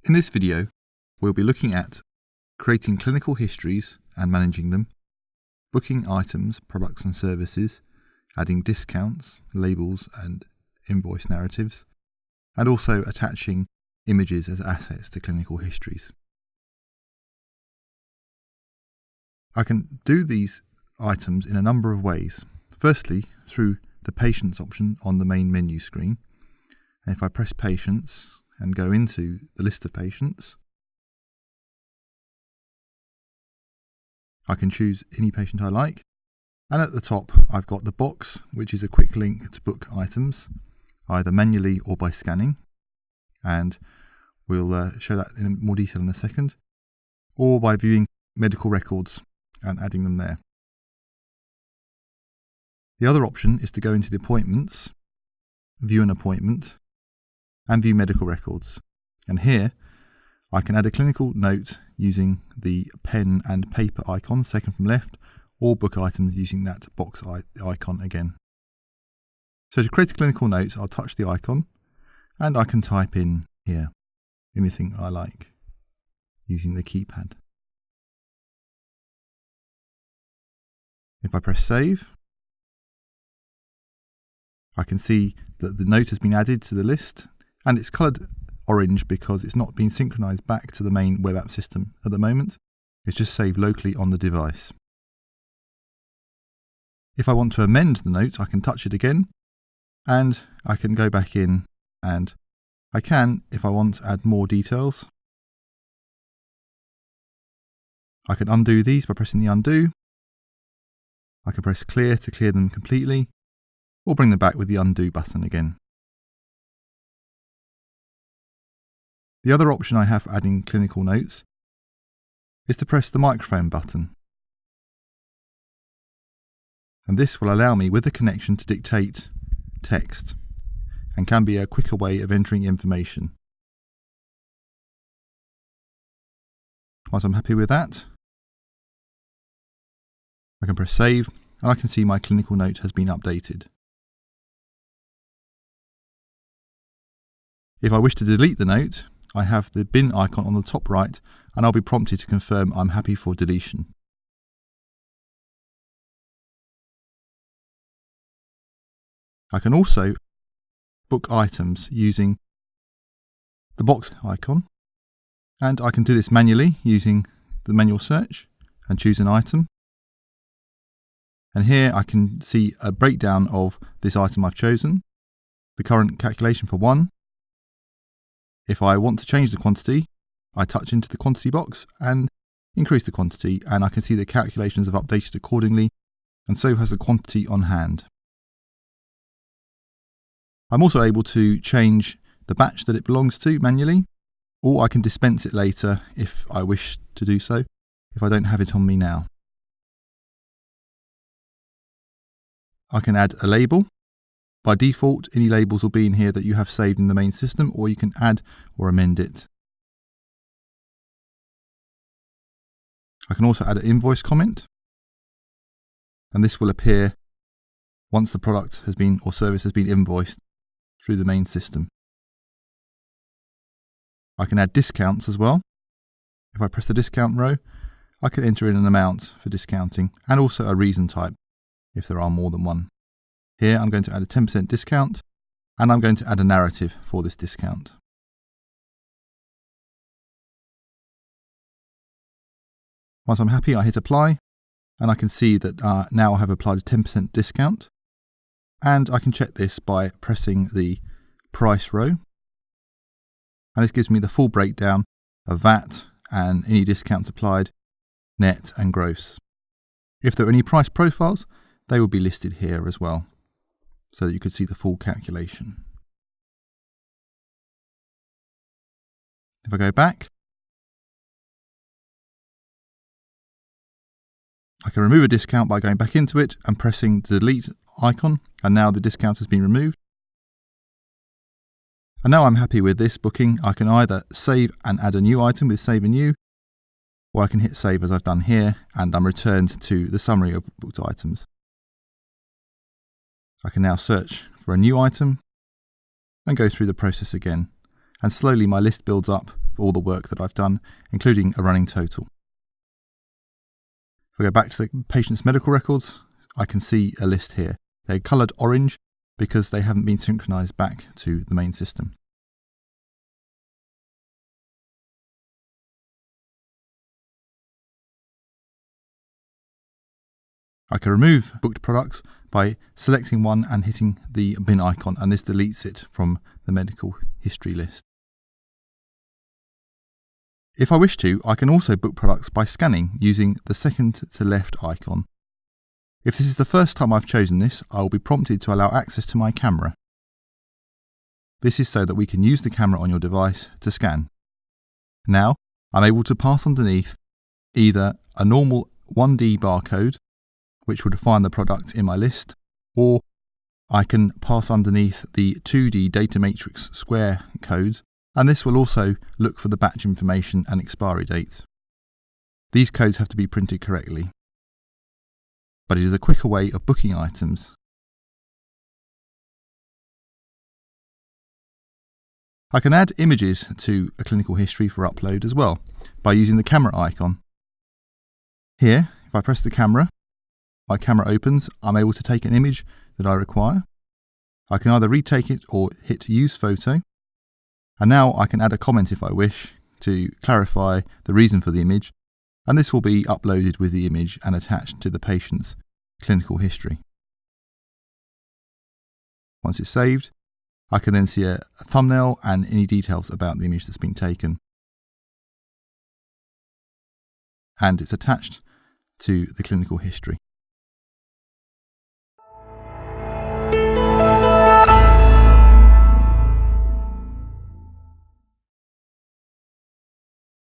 In this video, we'll be looking at creating clinical histories and managing them, booking items, products and services, adding discounts, labels and invoice narratives, and also attaching images as assets to clinical histories. I can do these items in a number of ways. Firstly, through the Patients option on the main menu screen. And if I press Patients and go into the list of patients, I can choose any patient I like. And at the top, I've got the box, which is a quick link to book items, either manually or by scanning. And we'll show that in more detail in a second. Or by viewing medical records and adding them there. The other option is to go into the appointments, view an appointment, and view medical records. And here, I can add a clinical note using the pen and paper icon, second from left, or book items using that box icon again. So to create a clinical note, I'll touch the icon, and I can type in here anything I like using the keypad. If I press save, I can see that the note has been added to the list, and it's coloured orange because it's not been synchronised back to the main web app system at the moment. It's just saved locally on the device. If I want to amend the note, I can touch it again, and I can go back in, and I can, if I want, add more details. I can undo these by pressing the undo. I can press clear to clear them completely, or bring them back with the undo button again. The other option I have for adding clinical notes is to press the microphone button. And this will allow me with the connection to dictate text and can be a quicker way of entering information. Once I'm happy with that, I can press save and I can see my clinical note has been updated. If I wish to delete the note, I have the bin icon on the top right, and I'll be prompted to confirm I'm happy for deletion. I can also book items using the box icon, and I can do this manually using the manual search and choose an item. And here I can see a breakdown of this item I've chosen, the current calculation for one. If I want to change the quantity, I touch into the quantity box and increase the quantity, and I can see the calculations have updated accordingly, and so has the quantity on hand. I'm also able to change the batch that it belongs to manually, or I can dispense it later if I wish to do so, if I don't have it on me now. I can add a label. By default, any labels will be in here that you have saved in the main system, or you can add or amend it. I can also add an invoice comment, and this will appear once the product has been or service has been invoiced through the main system. I can add discounts as well. If I press the discount row, I can enter in an amount for discounting and also a reason type if there are more than one. Here I'm going to add a 10% discount, and I'm going to add a narrative for this discount. Once I'm happy, I hit apply, and I can see that now I have applied a 10% discount, and I can check this by pressing the price row, and this gives me the full breakdown of VAT and any discounts applied, net and gross. If there are any price profiles, they will be listed here as well, so that you could see the full calculation. If I go back, I can remove a discount by going back into it and pressing the delete icon, and now the discount has been removed. And now I'm happy with this booking. I can either save and add a new item with save and new, or I can hit save as I've done here, and I'm returned to the summary of booked items. I can now search for a new item and go through the process again. and slowly my list builds up for all the work that I've done, including a running total. If I go back to the patient's medical records, I can see a list here. They're coloured orange because they haven't been synchronised back to the main system. I can remove booked products by selecting one and hitting the bin icon, and this deletes it from the medical history list. If I wish to, I can also book products by scanning using the second to left icon. If this is the first time I've chosen this, I will be prompted to allow access to my camera. This is so that we can use the camera on your device to scan. Now, I'm able to pass underneath either a normal 1D barcode, which will define the product in my list, or I can pass underneath the 2D data matrix square codes, and this will also look for the batch information and expiry dates. These codes have to be printed correctly, but it is a quicker way of booking items. I can add images to a clinical history for upload as well by using the camera icon. Here, if I press the camera, my camera opens. I'm able to take an image that I require. I can either retake it or hit Use Photo. And now I can add a comment if I wish to clarify the reason for the image, and this will be uploaded with the image and attached to the patient's clinical history. Once it's saved, I can then see a thumbnail and any details about the image that's been taken. And it's attached to the clinical history.